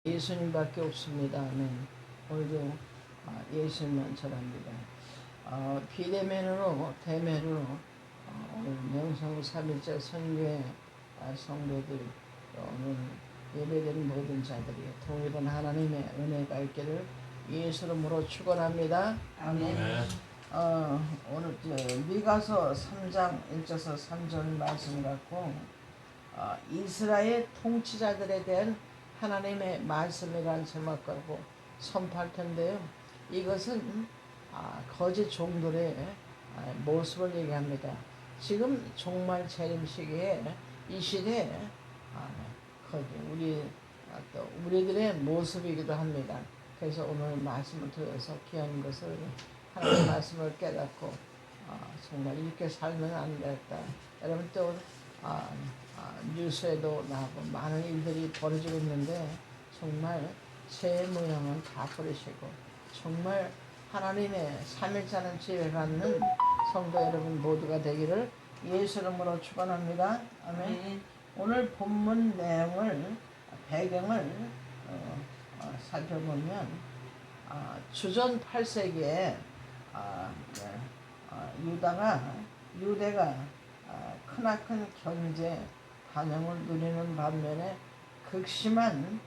예수님밖에 없습니다. 네. 오늘도 예수님만 전합니다. 비대면으로 대면으로 오늘 명성 3일째 선교회 성도들 오늘 예배드린 모든 자들이 통일한 하나님의 은혜가 있기를 예수 이름으로 축원합니다. 아멘. 오늘 미가서 3장 1절에서 3절 말씀 갖고 이스라엘 통치자들에 대한 하나님의 말씀이라는 제목 갖고 선포할 텐데요. 이것은 거짓 종들의 모습을 얘기합니다. 지금 종말 재림 시기에 이 시대에 우리들의 모습이기도 합니다. 그래서 오늘 말씀을 들어서 귀한 것을 하나님의 말씀을 깨닫고 정말 이렇게 살면 안 되겠다. 여러분 또 뉴스에도 나오고 많은 일들이 벌어지고 있는데 정말 새 모양은 다 버리시고 정말 하나님의 3일자는 지혜받는 성도 여러분 모두가 되기를 예수 이름으로 축원합니다. 아멘. 오늘 본문 내용을 배경을 살펴보면 주전 8세기에 유대가 크나큰 경제繁榮을 누리는 반면에 극심한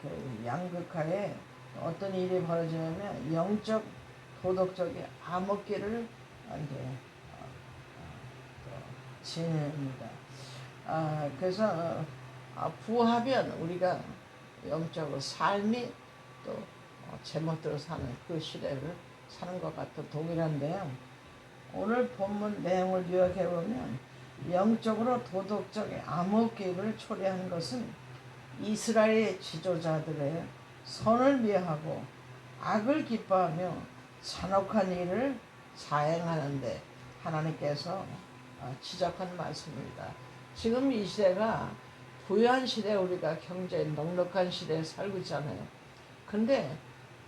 그 양극화에 어떤 일이 벌어지냐면 영적 도덕적인 암흑기를 지냅니다. 그래서 부하면 우리가 영적으로 삶이 또 제멋대로 사는 그 시대를 사는 것 같아 동일한데요. 오늘 본문 내용을 요약해 보면 영적으로 도덕적인 암흑기를 초래한 것은 이스라엘 지도자들의 선을 미워하고 악을 기뻐하며 잔혹한 일을 자행하는데 하나님께서 지적한 말씀입니다. 지금 이 시대가 부유한 시대, 우리가 경제 넉넉한 시대에 살고 있잖아요. 근데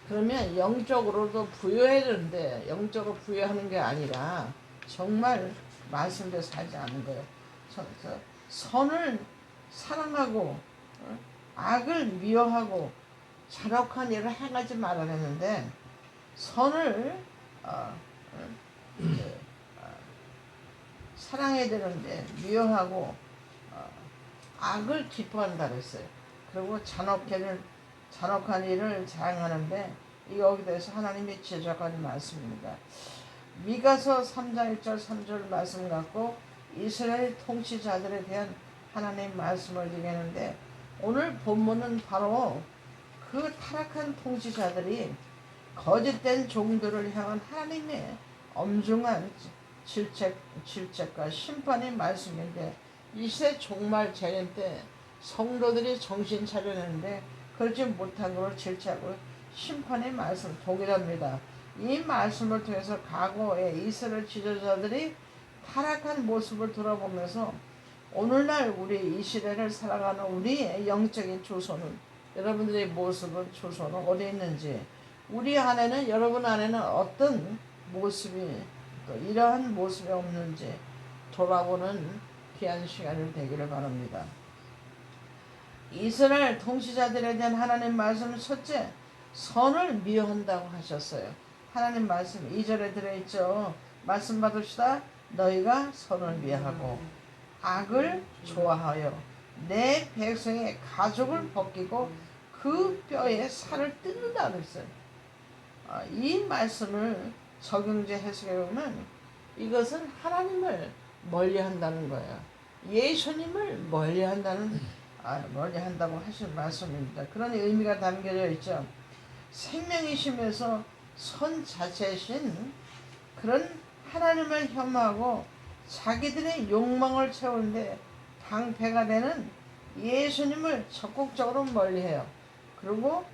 그러면 영적으로도 부유해야 되는데 영적으로 부유하는 게 아니라 정말 말씀대로 살지 않는 거예요. 선을 사랑하고 악을 미워하고 잔혹한 일을 행하지 말아야 되는데 선을 사랑해야 되는데 미워하고 악을 기뻐한다 그랬어요. 그리고 잔혹한 일을 자행하는데 여기 대해서 하나님이 지적하는 말씀입니다. 미가서 3장 1절 3절 말씀 갖고 이스라엘 통치자들에 대한 하나님의 말씀을 얘기하는데 오늘 본문은 바로 그 타락한 통치자들이 거짓된 종들을 향한 하나님의 엄중한 질책과 심판의 말씀인데 이 시대 종말 재림 때 성도들이 정신 차려내는데 그러지 못한 것을 질책하고 심판의 말씀 동일합니다. 이 말씀을 통해서 과거의 이스라엘 지도자들이 타락한 모습을 돌아보면서 오늘날 우리 이 시대를 살아가는 우리의 영적인 조소는 여러분들의 모습은 조소는 어디 있는지 우리 안에는 여러분 안에는 어떤 모습이 또 이러한 모습이 없는지 돌아보는 귀한 시간이 되기를 바랍니다. 이스라엘 통치자들에 대한 하나님 말씀은 첫째 선을 미워한다고 하셨어요. 하나님 말씀 2절에 들어있죠. 말씀 받읍시다. 너희가 선을 미워하고 악을 좋아하여 내 백성의 가죽을 벗기고 그 뼈에 살을 뜯는다 그랬어요. 이 말씀을 적용제 해석해 보면 이것은 하나님을 멀리한다는 거예요. 예수님을 멀리한다고 하신 말씀입니다. 그런 의미가 담겨져 있죠. 생명이시면서 선 자체이신 그런 하나님을 혐오하고 자기들의 욕망을 채우는데 방패가 되는 예수님을 적극적으로 멀리해요. 그리고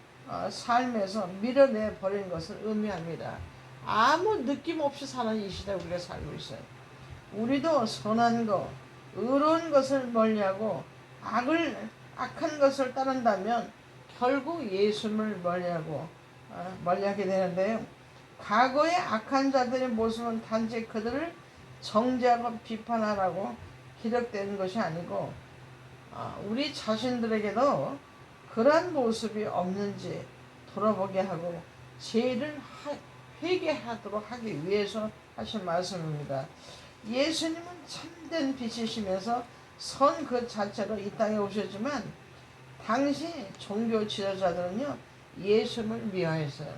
삶에서 밀어내 버리는 것을 의미합니다. 아무 느낌 없이 사는 이 시대에 우리가 살고 있어요. 우리도 선한 것, 의로운 것을 멀리하고 악한 것을 따른다면 결국 예수님을 멀리하게 되는데요. 과거의 악한 자들의 모습은 단지 그들을 정죄하고 비판하라고 기록된 것이 아니고 우리 자신들에게도 그러한 모습이 없는지 돌아보게 하고 죄를 회개하도록 하기 위해서 하신 말씀입니다. 예수님은 참된 빛이시면서 선 그 자체로 이 땅에 오셨지만 당시 종교 지도자들은요 예수님을 미워했어요.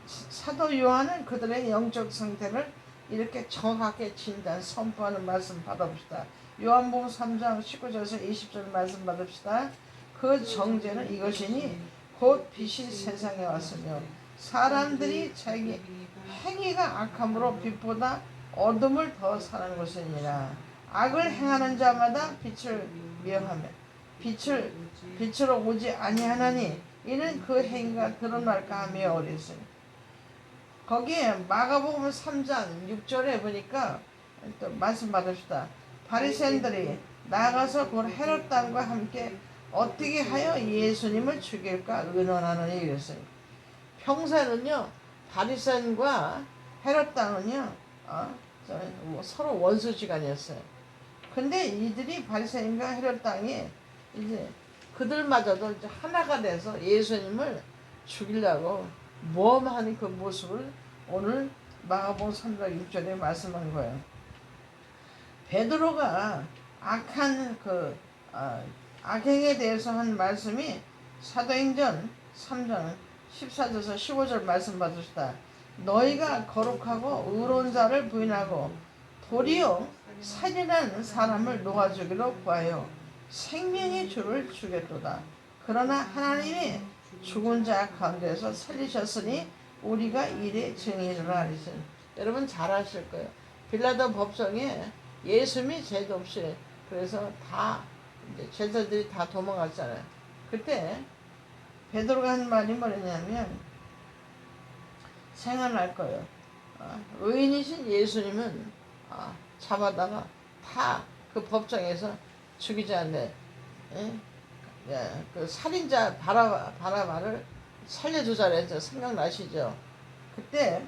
사도 요한은 그들의 영적 상태를 이렇게 정확하게 진단 선포하는 말씀 받아봅시다. 요한복음 3장 19절에서 20절 말씀 받읍시다. 그 정죄는 이것이니 곧 빛이 세상에 왔으며 사람들이 자기 행위가 악함으로 빛보다 어둠을 더 사랑하는 것이니라. 악을 행하는 자마다 빛을 미워하며 빛으로 오지 아니하나니 이는 그 행위가 드러날까 하며 어렸으니. 거기에 마가복음 3장 6절에 보니까 또 말씀 받읍시다. 바리새인들이 나가서 곧 헤롯 땅과 함께 어떻게 하여 예수님을 죽일까 의논하느니 이랬어요. 평소에는요 바리새인과 헤롯 땅은요 서로 원수지간이었어요. 근데 이들이 바리새인과 헤롯 땅이 이제 그들마저도 이제 하나가 돼서 예수님을 죽이려고 모험하는 그 모습을 오늘 마가복음 3장 6절에 말씀한 거예요. 베드로가 악한 악행에 대해서 한 말씀이 사도행전 3장 14절에서 15절 말씀 받으시다. 너희가 거룩하고 의로운 자를 부인하고 도리어 살인하는 사람을 놓아주기로 구하여 생명의 주를 주겠도다. 그러나 하나님이 죽은 자 가운데서 살리셨으니 우리가 이래 증인으로 하리니. 여러분 잘 아실 거예요. 빌라도 법정에 예수님이 죄도 없이 그래서 다 이제 제자들이 다 도망갔잖아요. 그때 베드로가 한 말이 뭐냐면 생각날 거예요. 의인이신 예수님은 잡아다가 다 그 법정에서 죽이지 않네. 그 살인자 바라바를 살려주자 그래서 생각나시죠? 그때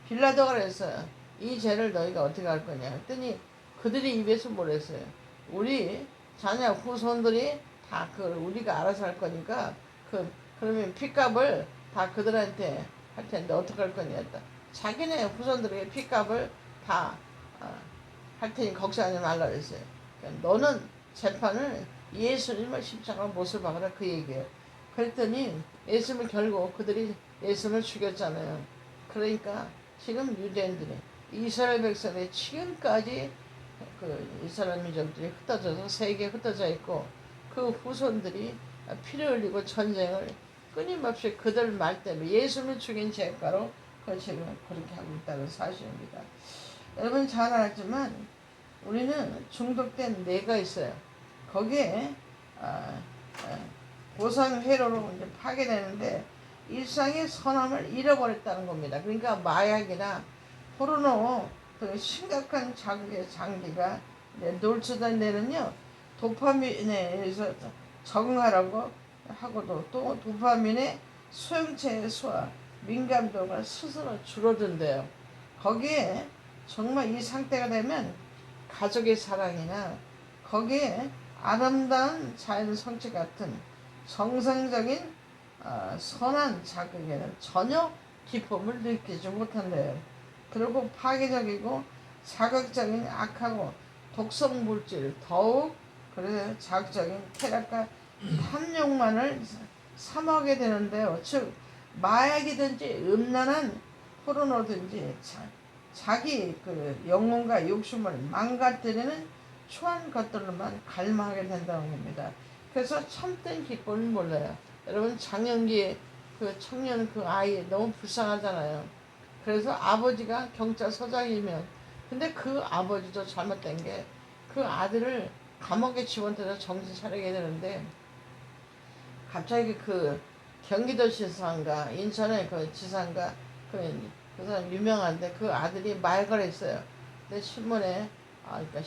빌라도가 그랬어요. 이 죄를 너희가 어떻게 할 거냐 했더니 그들이 입에서 뭐랬어요. 우리 자녀 후손들이 다 우리가 알아서 할 거니까 그러면 핏값을 다 그들한테 할 텐데 어떻게 할 거냐 했다. 자기네 후손들에게 핏값을 다 할 테니 걱정하지 말라 그랬어요. 그러니까 너는 재판을 예수님을 십자가 못을 박으라 그 얘기예요. 그랬더니 예수님을 결국 그들이 예수님을 죽였잖아요. 그러니까 지금 유대인들이 이스라엘 백성들이 지금까지 그 이스라엘 민족들이 흩어져서 세계에 흩어져 있고 그 후손들이 피를 흘리고 전쟁을 끊임없이 그들 말 때문에 예수님을 죽인 죄가로 지금 그렇게 하고 있다는 사실입니다. 여러분 잘 알지만 우리는 중독된 뇌가 있어요. 거기에 보상회로로 이제 파괴되는데 일상의 선함을 잃어버렸다는 겁니다. 그러니까 마약이나 포르노 그 심각한 자극의 장기가 노출된 데는요 도파민에 의해서 적응하라고 하고도 또 도파민의 수용체의 수와 민감도가 스스로 줄어든대요. 거기에 정말 이 상태가 되면 가족의 사랑이나 거기에 아름다운 자연 성취 같은 정상적인 선한 자극에는 전혀 기쁨을 느끼지 못한대요. 그리고 파괴적이고 자극적인 악하고 독성 물질 더욱 그래서 자극적인 쾌락과 탐욕만을 삼하게 되는데요. 즉 마약이든지 음란한 포르노든지 자기 그 영혼과 욕심을 망가뜨리는 추한 것들로만 갈망하게 된다는 겁니다. 그래서 참된 기쁨을 몰라요. 여러분 작년기에 그 청년 그 아이 너무 불쌍하잖아요. 그래서 아버지가 경찰서장이면 근데 그 아버지도 잘못된 게 그 아들을 감옥에 집어넣어서 정신 차리게 되는데 갑자기 그 경기도지사인가 인천의 그 지사인가 그 사람 유명한데 그 아들이 말걸 했어요. 근데 신문에 그러니까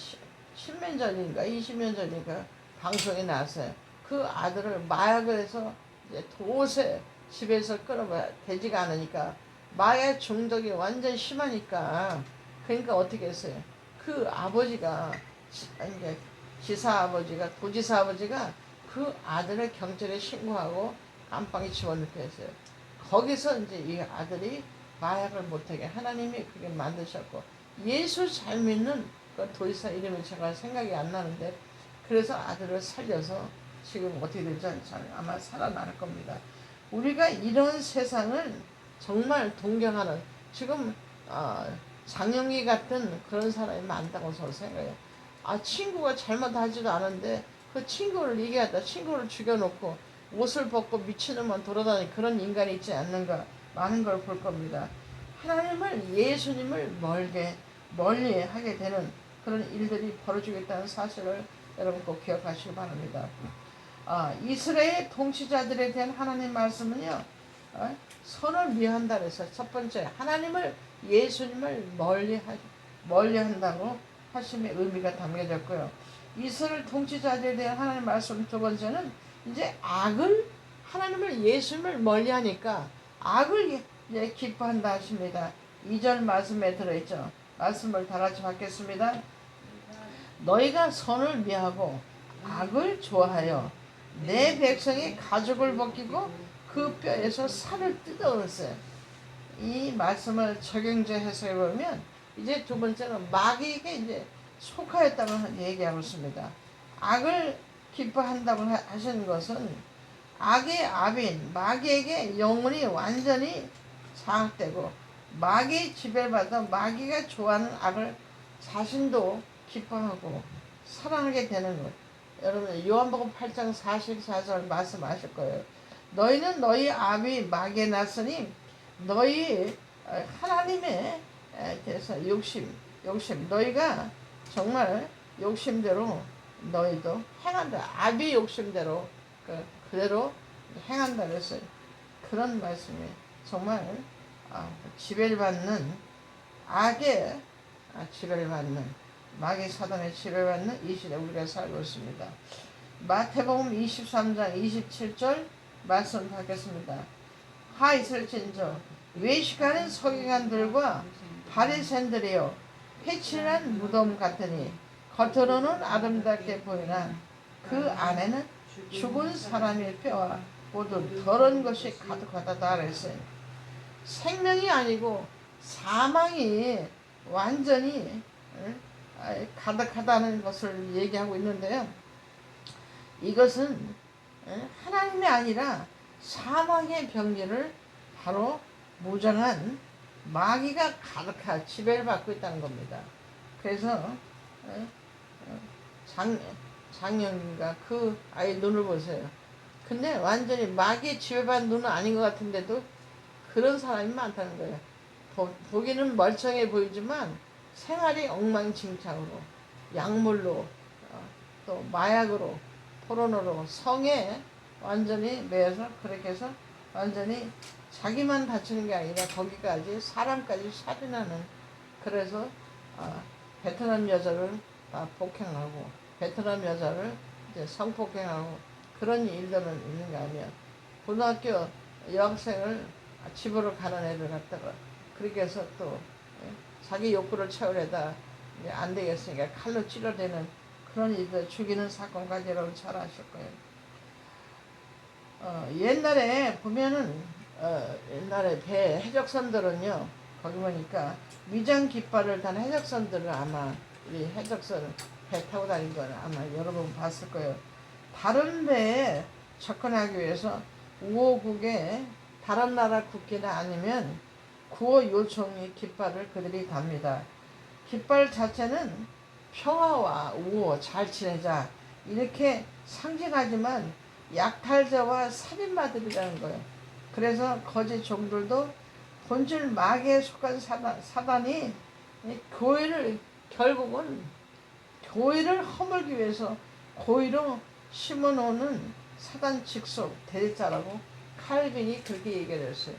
10년 전인가 20년 전인가 방송에 나왔어요. 그 아들을 마약을 해서 이제 도저히 집에서 끊어봐야 되지가 않으니까 마약 중독이 완전 심하니까 그러니까 어떻게 했어요? 그 아버지가 이제 지사 아버지가 도지사 아버지가 그 아들의 경찰에 신고하고 깜빵에 집어넣게 했어요. 거기서 이제 이 아들이 마약을 못하게 하나님이 그게 만드셨고, 예수 잘 믿는 그 도지사 이름이 제가 생각이 안 나는데, 그래서 아들을 살려서 지금 어떻게 될지 아마 살아날 겁니다. 우리가 이런 세상을 정말 동경하는, 지금 장영기 같은 그런 사람이 많다고 저는 생각해요. 친구가 잘못하지도 않은데 그 친구를 얘기하다 친구를 죽여놓고 옷을 벗고 미친놈만 돌아다니는 그런 인간이 있지 않는가, 많은 걸 볼 겁니다. 하나님을, 예수님을 멀리 하게 되는 그런 일들이 벌어지겠다는 사실을 여러분 꼭 기억하시기 바랍니다. 이스라엘 통치자들에 대한 하나님 말씀은요, 선을 미한다 그래서 첫 번째 하나님을, 예수님을 멀리 한다고 하심의 의미가 담겨졌고요. 이스라엘 통치자들에 대한 하나님 말씀 두 번째는 이제 하나님을, 예수님을 멀리 하니까 악을 이제 기뻐한다 하십니다. 2절 말씀에 들어있죠. 말씀을 다 같이 받겠습니다. 너희가 선을 미하고 악을 좋아하여 내 백성이 가죽을 벗기고 그 뼈에서 살을 뜯어냈어요. 이 말씀을 적용제 해석해 보면 이제 두 번째는 마귀에게 이제 속하였다고 얘기하고 있습니다. 악을 기뻐한다고 하시는 것은 악의 아비인 마귀에게 영혼이 완전히 장악되고, 마귀의 지배받아 마귀가 좋아하는 악을 자신도 기뻐하고 사랑하게 되는 것. 여러분 요한복음 8장 44절 말씀하실 거예요. 너희는 너희 아비 마귀에 났으니 너희 하나님에 대해서 욕심 너희가 정말 욕심대로 너희도 행한다. 아비 욕심대로 그대로 행한다 그랬어요. 그런 말씀이 정말 지배를 받는 악의 지배를 받는 마귀 사단의 지배를 받는 이 시대 우리가 살고 있습니다. 마태복음 23장 27절 말씀 받겠습니다. 하 있을진저 외식하는 서기관들과 바리새인들이여 회칠한 무덤 같으니 겉으로는 아름답게 보이나 그 안에는 죽은 사람의 뼈와 모두 더러운 것이 가득하다 그랬어요. 생명이 아니고 사망이 완전히 가득하다는 것을 얘기하고 있는데요. 이것은 하나님이 아니라 사망의 병기를 바로 무장한 마귀가 가득한 지배를 받고 있다는 겁니다. 그래서 장영기가 그 아이 눈을 보세요. 근데 완전히 마귀의 지배받은 눈은 아닌 것 같은데도 그런 사람이 많다는 거예요. 보기는 멀쩡해 보이지만 생활이 엉망진창으로, 약물로, 또 마약으로, 포르노로, 성에 완전히 매여서 그렇게 해서 완전히 자기만 다치는 게 아니라 거기까지 사람까지 살인하는, 그래서 베트남 여자를 폭행하고 베트남 여자를 이제 성폭행하고 그런 일들은 있는가 하면, 고등학교 여학생을 집으로 가는 애를 갖다가 그렇게 해서 또 자기 욕구를 채우려다 안 되겠으니까 칼로 찔러대는 그런 일들, 죽이는 사건까지 여러분 잘 아실 거예요. 옛날에 보면은 옛날에 배 해적선들은요, 거기 보니까 위장 깃발을 단 해적선들을 아마 우리 해적선 배 타고 다닌 거는 아마 여러 번 봤을 거예요. 다른 배에 접근하기 위해서 우호국에 다른 나라 국기나 아니면 구호 요청이 깃발을 그들이 답니다. 깃발 자체는 평화와 우호, 잘 지내자 이렇게 상징하지만 약탈자와 살인마들이라는 거예요. 그래서 거짓 종들도 본질 마귀에 속한 사단이 결국은 교회를 허물기 위해서 고의로 심어놓는 사단 직속 대리자라고 칼빈이 그렇게 얘기했어요.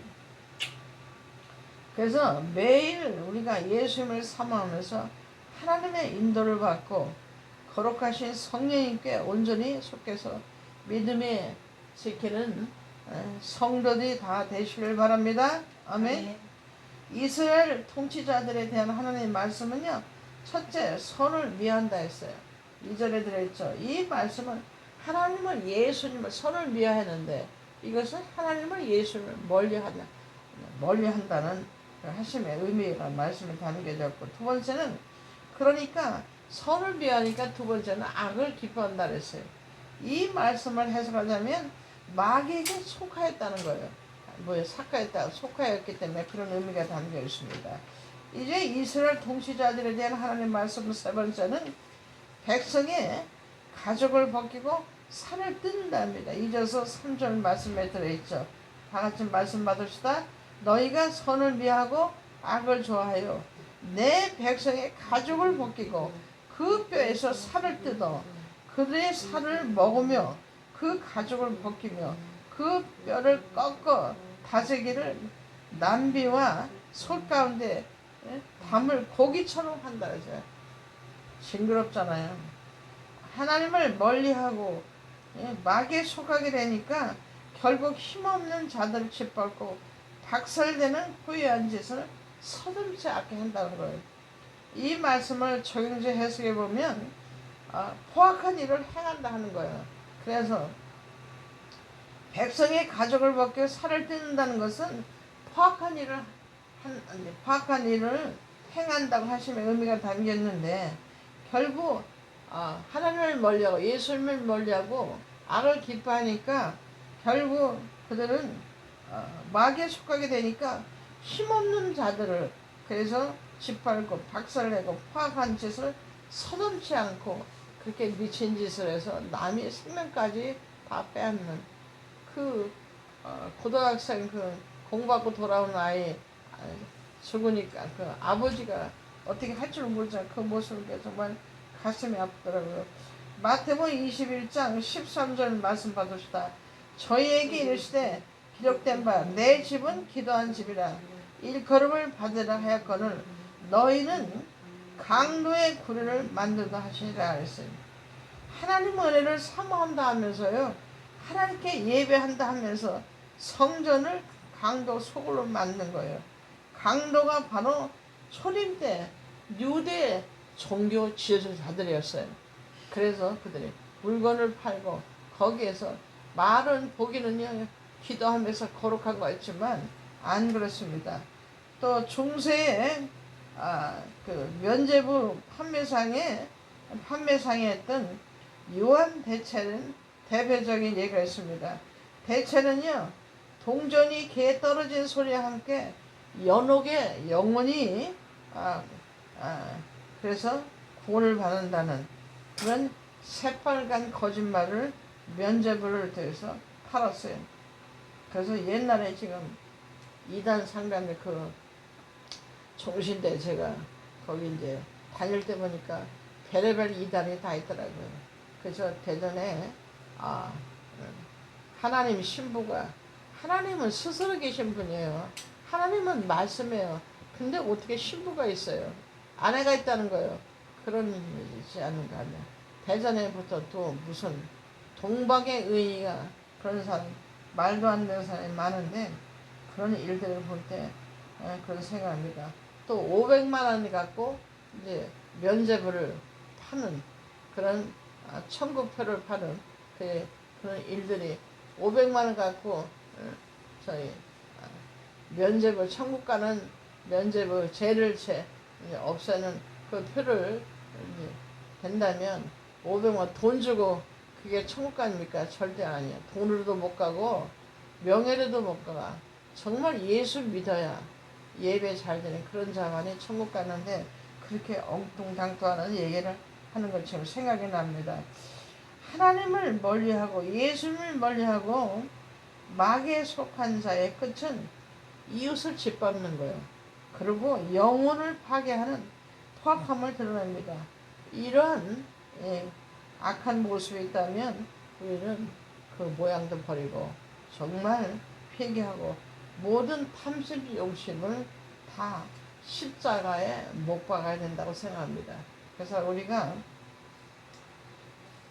그래서 매일 우리가 예수님을 사모하면서 하나님의 인도를 받고 거룩하신 성령님께 온전히 속해서 믿음에 지키는 성도들이 다 되시길 바랍니다. 아멘. 이스라엘 통치자들에 대한 하나님의 말씀은요, 첫째, 선을 미한다 했어요. 2절에 들어있죠. 이 말씀은 하나님을 예수님을 선을 위하였는데 이것은 하나님을 예수님을 멀리한다는 하심의 의미가 말씀에 담겨졌고, 두 번째는 그러니까 선을 위하니까 두 번째는 악을 기뻐한다 그랬어요. 이 말씀을 해석하자면 마귀에게 속하였다는 거예요. 속하였기 때문에 그런 의미가 담겨 있습니다. 이제 이스라엘 통치자들에 대한 하나님 말씀 세 번째는 백성의 가죽을 벗기고 살을 뜯는답니다. 이어서 3절 말씀에 들어있죠. 다 같이 말씀 받읍시다. 너희가 선을 미하고 악을 좋아하여 내 백성의 가죽을 벗기고 그 뼈에서 살을 뜯어 그들의 살을 먹으며 그 가죽을 벗기며 그 뼈를 꺾어 다스기를 남비와 솔 가운데 담을 고기처럼 한다 그러죠. 징그럽잖아요. 하나님을 멀리하고 마귀에 속하게 되니까 결국 힘없는 자들을 짓밟고 박살되는 후회한 짓을 서슴지 않게 한다는 거예요. 이 말씀을 적용제 해석해 보면 포악한 일을 행한다 하는 거예요. 그래서 백성의 가죽을 벗겨 살을 뜯는다는 것은 포악한 일을 행한다고 하시면 의미가 담겼는데, 결국 하나님을 멀리하고 예수님을 멀리하고 악을 기뻐하니까 결국 그들은 마귀에 속하게 되니까 힘없는 자들을 그래서 짓밟고 박살내고 포악한 짓을 서슴지 않고 그렇게 미친 짓을 해서 남의 생명까지 다 빼앗는 그 고등학생 그 공부하고 돌아온 아이 죽으니까 그 아버지가 어떻게 할 줄 모르잖아. 그 모습을 정말 가슴이 아프더라고요. 마태복음 21장 13절 말씀 받으시다. 저희에게 이르시되 기록된 바 내 집은 기도한 집이라 일컬음을 받으라 하였거늘 너희는 강도의 구리를 만들다 하시니라 했어요. 하나님 은혜를 사모한다 하면서요, 하나님께 예배한다 하면서 성전을 강도 소굴로 만든 거예요. 강도가 바로 초림 때 유대 종교 지도자들이었어요. 그래서 그들이 물건을 팔고 거기에서 말은 보기는요 기도하면서 거룩한 거였지만 안 그렇습니다. 또 중세에 그 면제부 판매상에 했던 요한 대체는 대표적인 예가 있습니다. 대체는요 동전이 개에 떨어진 소리와 함께 연옥의 영혼이 그래서 구원을 받는다는 그런 새빨간 거짓말을 면제부를 통해서 팔았어요. 그래서 옛날에 지금 이단 상담의 그 종신대 제가 거기 이제 다닐 때 보니까 별의별 이단이 다 있더라고요. 그래서 대전에 하나님 신부가, 하나님은 스스로 계신 분이에요. 하나님은 말씀이에요. 근데 어떻게 신부가 있어요? 아내가 있다는 거예요. 그런 일이지 않은가 하면 대전에부터 또 무슨 동방의 의의가 그런 사람, 말도 안 되는 사람이 많은데 그런 일들을 볼 때 그런 생각합니다. 또 500만 원 갖고 이제 면제부를 파는 그런 천국표를 파는 그런 일들이 500만 원 갖고 저희 면제부 천국 가는 면제부 죄를 없애는 그 표를 이제 된다면 500만 돈 주고 그게 천국 갑니까? 절대 아니야. 돈으로도 못 가고 명예로도 못 가. 정말 예수 믿어야 예배 잘 되는 그런 자만이 천국 가는데 그렇게 엉뚱당통하는 얘기를 하는 것 지금 생각이 납니다. 하나님을 멀리하고 예수님을 멀리하고 마귀에 속한 자의 끝은 이웃을 짓밟는 거예요. 그리고 영혼을 파괴하는 포악함을 드러냅니다. 이런 악한 모습이 있다면 우리는 그 모양도 버리고 정말 회개하고 모든 탐심 욕심을 다 십자가에 못 박아야 된다고 생각합니다. 그래서 우리가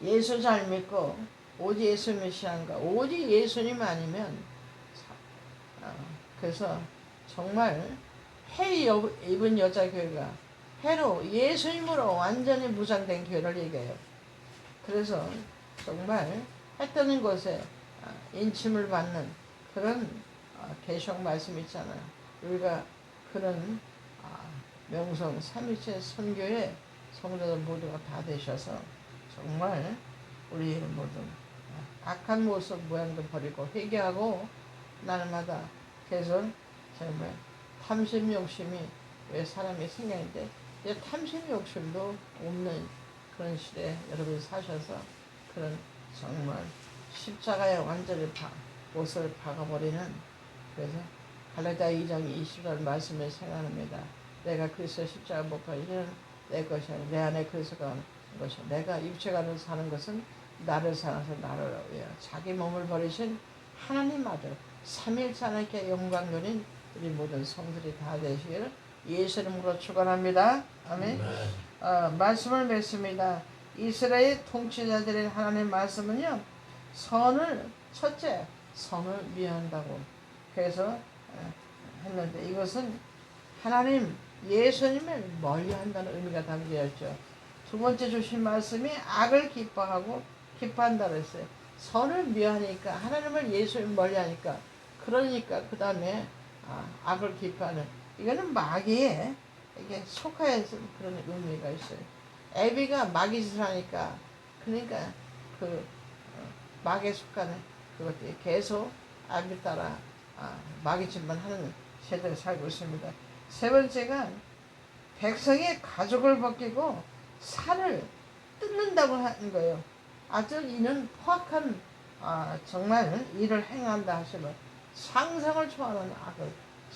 예수 잘 믿고 오직 예수 메시아인가 오직 예수님 아니면 그래서 정말 해 입은 여자 교회가 해로 예수님으로 완전히 무장된 교회를 얘기해요. 그래서 정말 해 뜨는 곳에 인침을 받는 그런 계시록 말씀이 있잖아요. 우리가 그런 명성 삼위체 선교의 성도들 모두가 다 되셔서 정말 우리 모두 악한 모습 모양도 버리고 회개하고 날마다 계속 정말 탐심 욕심이 왜 사람이 생겼는데 이제 탐심 욕심도 없는 그런 시대에 여러분이 사셔서 그런 정말 십자가에 완전히 옷을 박아버리는, 그래서 갈라디아 2장 20절 말씀을 생각합니다. 내가 그리스도 십자가 못 가 이는 내 것이 아니라 내 안에 그리스도가 하는 것이, 내가 육체가로 사는 것은 나를 사랑해서 나를 위하여 자기 몸을 버리신 하나님 아들 삼일자님께 영광 돌린 우리 모든 성들이 다 되시기를 예수 이름으로 축원합니다. 아멘. 말씀을 맺습니다. 이스라엘 통치자들의 하나님 말씀은요, 첫째 선을 미워한다고 그래서 했는데, 이것은 하나님 예수님을 멀리한다는 의미가 담겨 있죠. 두 번째 주신 말씀이 악을 기뻐한다 그랬어요. 선을 미워하니까, 하나님을 예수님 멀리하니까, 그러니까 그 다음에 악을 기뻐하는, 이거는 마귀에 이게 속하여서 그런 의미가 있어요. 애비가 마귀짓을 하니까, 그러니까 그 마귀에 속하는 그것들이 계속 애비 따라 마귀짓만 하는 세대를 살고 있습니다. 세 번째가 백성의 가죽을 벗기고 살을 뜯는다고 하는 거예요. 아주 이는 포악한 정말 일을 행한다 하시면, 상상을 초월하는 악을,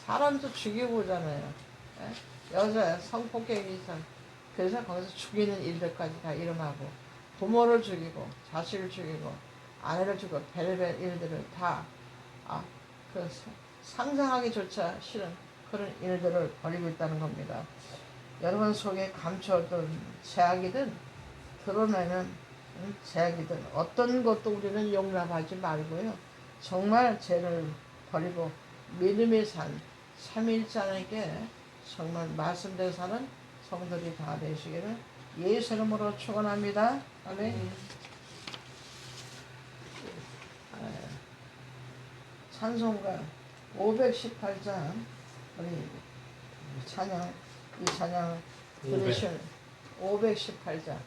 사람도 죽이고 오잖아요. 여자 성폭행이 있잖아요. 그래서 거기서 죽이는 일들까지 다 일어나고, 부모를 죽이고 자식을 죽이고 아내를 죽이고 별별 일들을 다 그 상상하기조차 싫은 그런 일들을 벌이고 있다는 겁니다. 여러분 속에 감춰둔 죄악이든 드러내는 죄악이든 어떤 것도 우리는 용납하지 말고요, 정말 죄를 버리고 믿음의 산 삼일자에게 정말 말씀대로 사는 성도들이 다 되시기를 예수 이름으로 축원합니다. 아멘. 찬송가 518장 우리 찬양, 이 찬양 들으시는 518장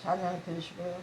찬양 들으시고요.